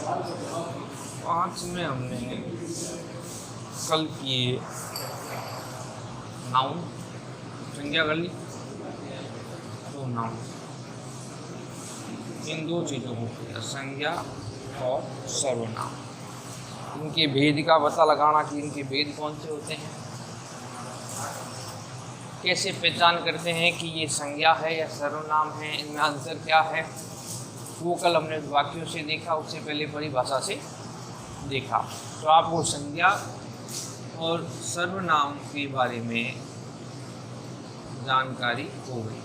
पाँच में हमने कल किए नाउन, संज्ञा कर ली, तो नाउन इन दो चीज़ों को किया, संज्ञा और सर्वनाम। इनके भेद का पता लगाना कि इनके भेद कौन से होते हैं, कैसे पहचान करते हैं कि ये संज्ञा है या सर्वनाम है, इनमें अंतर क्या है, वो कल हमने वाक्यों से देखा, उससे पहले परिभाषा से देखा। तो आपको संज्ञा और सर्वनाम के बारे में जानकारी हो गई।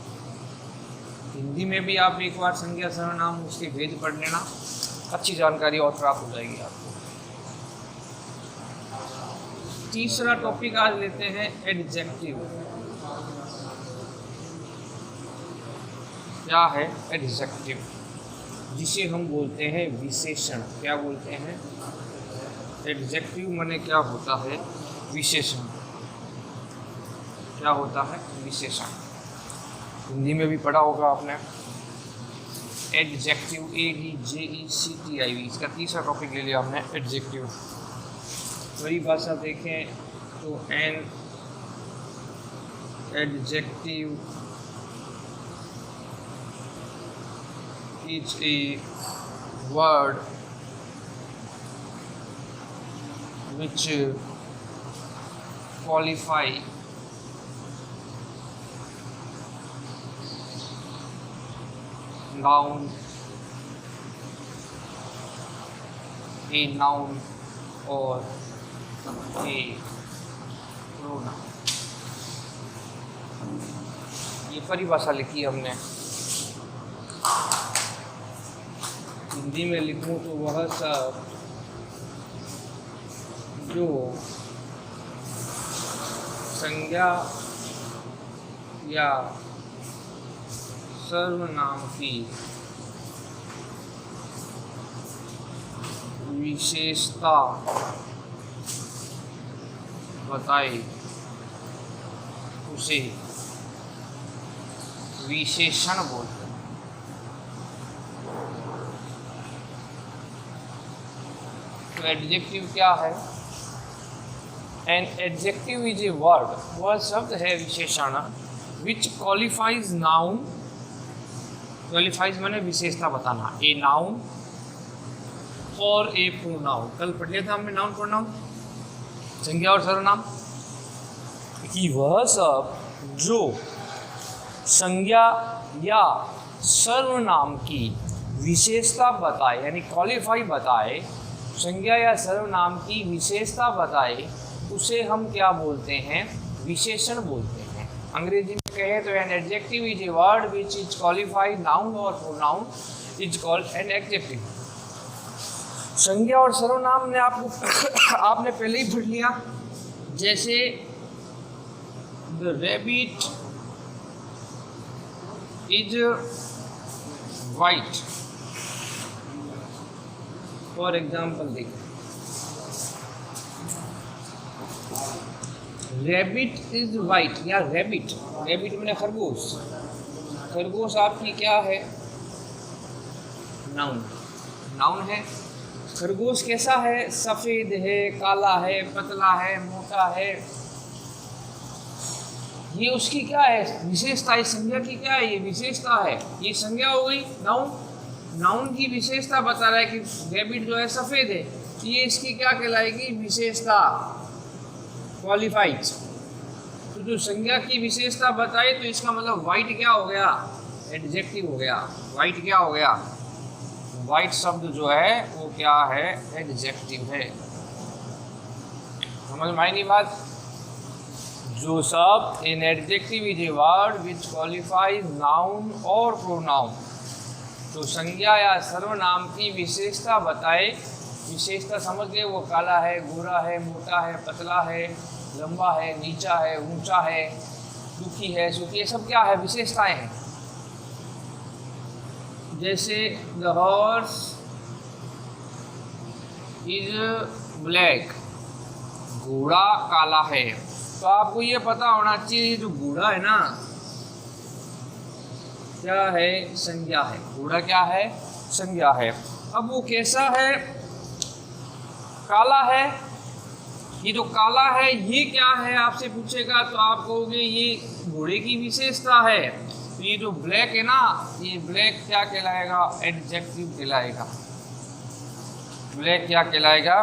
हिंदी में भी आप एक बार संज्ञा सर्वनाम उसके भेद पढ़ लेना, अच्छी जानकारी और प्राप्त हो जाएगी आपको। तीसरा टॉपिक आज लेते हैं एडजेक्टिव। क्या है एडजेक्टिव? जिसे हम बोलते हैं विशेषण। क्या बोलते हैं? एडजेक्टिव माने क्या होता है? विशेषण। क्या होता है? विशेषण। हिंदी में भी पढ़ा होगा आपने एडजेक्टिव, ADJECTIV, इसका तीसरा टॉपिक ले लिया हमने एडजेक्टिव। परिभाषा देखें तो an adjective is a word which qualify noun, a noun or a pronoun। ये परिभाषा लिखी हमने। हिंदी में लिखूं तो वह सब जो संज्ञा या सर्वनाम की विशेषता बताए उसे विशेषण बोलते हैं। तो एडजेक्टिव क्या है? N adjective is a word, वह शब्द है विशेषण, विच क्वालिफाइज नाउन। क्वालिफाइज माने विशेषता बताना, ए नाउन और ए प्रोनाउन। कल पढ़ लिया था हमने नाउन प्रोनाउन, संज्ञा और सर्वनाम, कि वह सब जो संज्ञा या सर्वनाम की विशेषता बताए, यानी क्वालिफाई बताए, संज्ञा या सर्वनाम की विशेषता बताए, उसे हम क्या बोलते हैं? विशेषण बोलते हैं। अंग्रेजी में कहें तो an adjective is a word which is qualified noun और pronoun is called an adjective. संज्ञा और सर्वनाम ने आपने पहले ही पढ़ लिया। जैसे the rabbit is white, for example देखिए, रैबिट इज वाइट या रैबिट, रैबिट मैंने खरगोश, खरगोश आपकी क्या है? नाउन, नाउन है। खरगोश कैसा है? सफ़ेद है, काला है, पतला है, मोटा है। ये उसकी क्या है? विशेषता है। संज्ञा की क्या है? ये विशेषता है। ये संज्ञा हो गई नाउन। नाउन की विशेषता बता रहा है कि रैबिट जो है सफ़ेद है, ये इसकी क्या कहलाएगी? विशेषता, क्वालिफाइड। तो जो संज्ञा की विशेषता बताए तो इसका मतलब वाइट क्या हो गया? एडजेक्टिव हो गया। वाइट क्या हो गया? वाइट शब्द जो है वो क्या है? एडजेक्टिव है। समझ में आई नहीं बात? जो शब्द an adjective is a word which qualifies noun और प्रोनाउन, तो संज्ञा या सर्वनाम की विशेषता बताए, विशेषता समझ गए, वो काला है, गोरा है, मोटा है, पतला है, लंबा है, नीचा है, ऊंचा है, दुखी है, सुखी, ये सब क्या है? विशेषताएं हैं। जैसे द हॉर्स इज ब्लैक, घोड़ा काला है। तो आपको ये पता होना चाहिए जो घोड़ा है ना, क्या है? संज्ञा है। घोड़ा क्या है? संज्ञा है। अब वो कैसा है? काला है। ये जो काला है ये क्या है आपसे पूछेगा तो आप कहोगे ये घोड़े की विशेषता है। तो ये जो ब्लैक है ना, ये ब्लैक क्या कहलाएगा? एडजेक्टिव कहलाएगा। ब्लैक क्या कहलाएगा?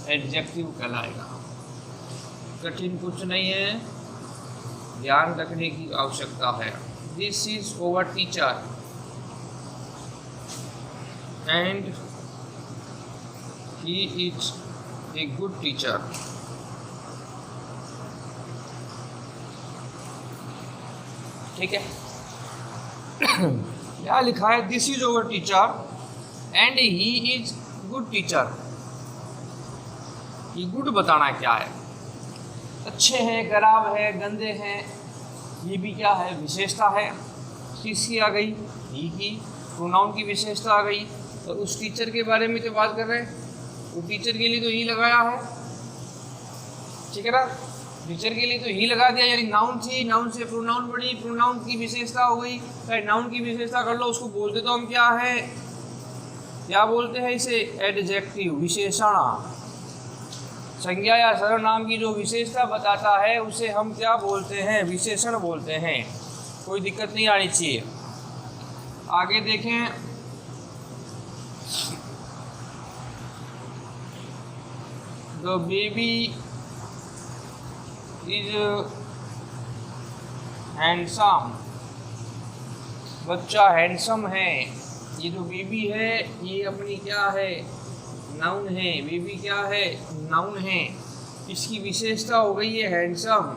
एडजेक्टिव कहलाएगा। कठिन कुछ नहीं है, ध्यान रखने की आवश्यकता है। This is over teacher and he is a good teacher. ठीक है। क्या लिखा है? This is over teacher and he is good teacher. ये गुड बताना क्या है? अच्छे हैं, खराब है, गंदे हैं, ये भी क्या है? विशेषता है। किसकी आ गई? ही की, प्रोनाउन की विशेषता आ गई। और उस टीचर के बारे में तो बात कर रहे हैं, वो टीचर के लिए तो ही लगाया है, ठीक है ना? टीचर के लिए तो ही लगा दिया, यानी नाउन थी, नाउन से प्रोनाउन बनी, प्रोनाउन की विशेषता हो गई। नाउन की विशेषता कर लो, उसको बोलते तो हम क्या है? क्या बोलते हैं इसे? एडजेक्टिव, विशेषण। संज्ञा या सर्वनाम की जो विशेषता बताता है उसे हम क्या बोलते हैं? विशेषण बोलते हैं। कोई दिक्कत नहीं आनी चाहिए। आगे देखें, The baby is handsome। बच्चा हैंडसम है। ये जो बेबी है ये अपनी क्या है? नाउन है। बेबी क्या है? नाउन है। इसकी विशेषता हो गई है हैंडसम,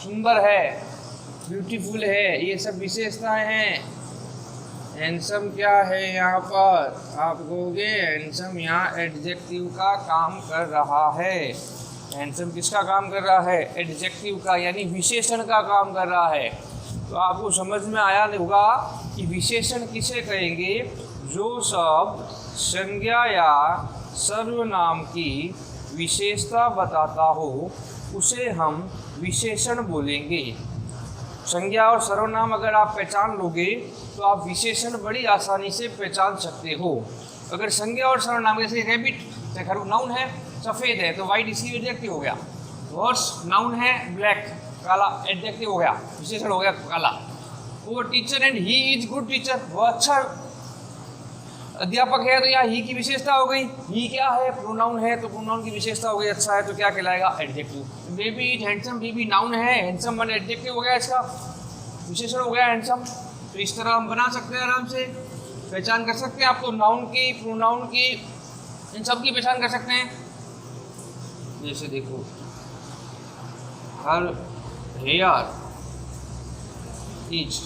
सुंदर है, ब्यूटीफुल है, ये सब विशेषताएं हैं। हैंडसम क्या है यहाँ पर? आप कहोगे हैंडसम यहाँ एडजेक्टिव का काम कर रहा है। हैंडसम किसका काम कर रहा है? एडजेक्टिव का, यानी विशेषण का काम कर रहा है। तो आपको समझ में आया होगा कि विशेषण किसे कहेंगे? जो शब्द संज्ञा या सर्वनाम की विशेषता बताता हो उसे हम विशेषण बोलेंगे। संज्ञा और सर्वनाम अगर आप पहचान लोगे तो आप विशेषण बड़ी आसानी से पहचान सकते हो। अगर संज्ञा और सर्वनाम, जैसे रैबिट नाउन है, सफ़ेद है तो वाइट इसकी एडजेक्टिव हो गया। हॉर्स नाउन है, ब्लैक काला एडजेक्टिव हो गया, विशेषण हो गया काला। वो teacher and he is good teacher, वो अच्छा अध्यापक है तो यहाँ ही की विशेषता हो गई। ही क्या है? प्रोनाउन है, तो प्रोनाउन की विशेषता हो गई। अच्छा है तो क्या कहलाएगा? Adjective. Baby is handsome, baby noun है, हैंडसम वन एडजेक्टिव हो गया, इसका विशेषण हो गया हैंडसम। तो इस तरह हम बना सकते हैं, आराम से पहचान कर सकते हैं। आप तो नाउन की, प्रोनाउन की, इन सब की पहचान कर सकते हैं। जैसे देखो, हर हेयर इज,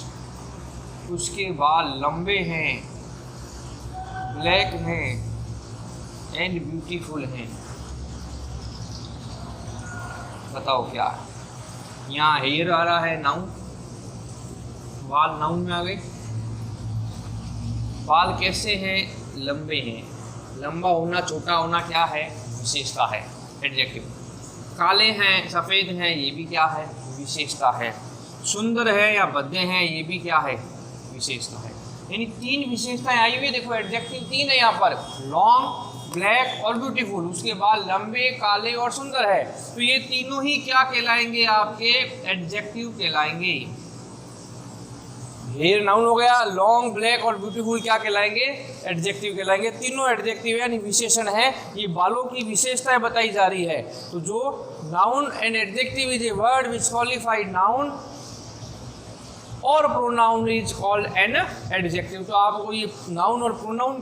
उसके बाल लंबे हैं, ब्लैक हैं एंड ब्यूटीफुल हैं। बताओ क्या है? यहाँ हेयर आ रहा है, नाउन, बाल नाउन में आ गए। बाल कैसे हैं? लंबे हैं। लंबा होना, छोटा होना क्या है? विशेषता है, एडजेक्टिव। काले हैं, सफ़ेद हैं, ये भी क्या है? विशेषता है। सुंदर है या भद्दे हैं, ये भी क्या है? विशेषता है। यानी तीन विशेषताएं आई हुई। देखो एडजेक्टिव तीन है यहाँ पर, लॉन्ग, ब्लैक और ब्यूटीफुल। उसके बाद लंबे, काले और सुंदर है। तो ये तीनों ही क्या कहलाएंगे? आपके एडजेक्टिव कहलाएंगे। हेयर नाउन हो गया, लॉन्ग, ब्लैक और ब्यूटीफुल क्या कहलाएंगे? एडजेक्टिव कहलाएंगे। तीनों एडजेक्टिव यानी विशेषण है। ये बालों की विशेषताएं बताई जा रही है। तो जो noun and adjective is a word which qualified noun और pronoun is called an adjective. तो आपको ये नाउन और प्रोनाउन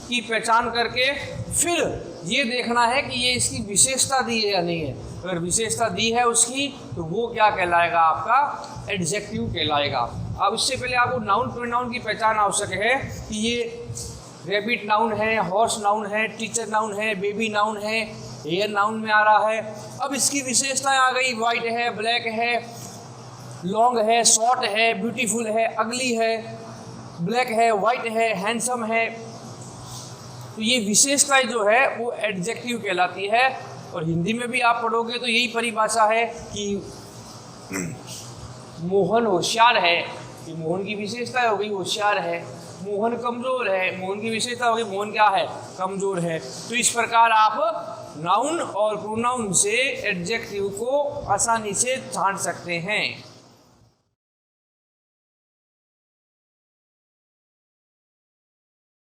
की पहचान करके फिर ये देखना है कि ये इसकी विशेषता दी है या नहीं है। अगर विशेषता दी है उसकी तो वो क्या कहलाएगा? आपका एडजेक्टिव कहलाएगा। अब इससे पहले आपको नाउन प्रोनाउन की पहचान आवश्यक है कि ये रैबिट नाउन है, हॉर्स नाउन है, टीचर नाउन है, बेबी नाउन है, हेयर नाउन में आ रहा है। अब इसकी विशेषताएं आ गई, वाइट है, ब्लैक है, लॉन्ग है, शॉर्ट है, ब्यूटीफुल है, अगली है, ब्लैक है, वाइट है, हैंडसम है। तो ये विशेषताएं जो है वो एडजेक्टिव कहलाती है। और हिंदी में भी आप पढ़ोगे तो यही परिभाषा है कि मोहन होशियार है, ये मोहन की विशेषता हो गई, होशियार है। मोहन कमजोर है, मोहन की विशेषता होगी मोहन क्या है, कमजोर है। तो इस प्रकार आप नाउन और प्रोनाउन से एडजेक्टिव को आसानी से छांट सकते हैं।